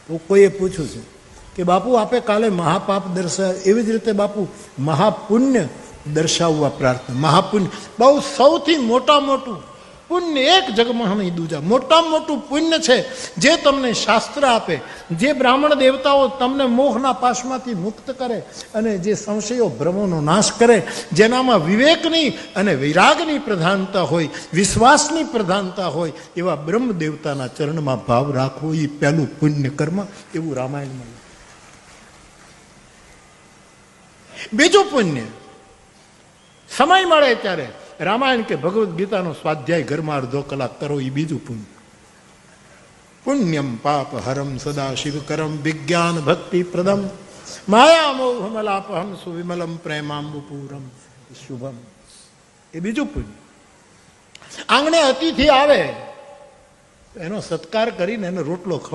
તો કોઈએ પૂછ્યું છે કે બાપુ આપે કાલે મહાપાપ દર્શાવ્યા, એવી જ રીતે બાપુ મહાપુણ્ય દર્શાવવા પ્રાર્થના. મહાપુણ્ય બહુ સૌથી મોટું પુણ્ય એક જગમાં નહીં દૂજા. મોટામાં મોટું પુણ્ય છે જે તમને શાસ્ત્ર આપે, જે બ્રાહ્મણ દેવતાઓ તમને મોહના પાશમાંથી મુક્ત કરે અને જે સંશયો ભ્રમોનો નાશ કરે, જેનામાં વિવેકની અને વૈરાગની પ્રધાનતા હોય, વિશ્વાસની પ્રધાનતા હોય, એવા બ્રહ્મ દેવતાના ચરણમાં ભાવ રાખવો એ પહેલું પુણ્ય કર્મ, એવું રામાયણમાં. બીજું પુણ્ય સમય મળે ત્યારે રામાયણ કે ભગવદ્ ગીતાનો સ્વાધ્યાય ઘરમાં અડધો કલાક કરો, એ બીજું પુણ્ય. પુણ્યમ પાપ હરમ સદા શિવ કરમ વિજ્ઞાન ભક્તિ પ્રદમ માયા મોહમલાપહમ સુવિમલમ પ્રેમાંબુપૂરમ શુભમ, એ બીજું પુણ્ય. આંગણે અતિથિ આવે એનો સત્કાર કરીને એને રોટલો ખવડાવો.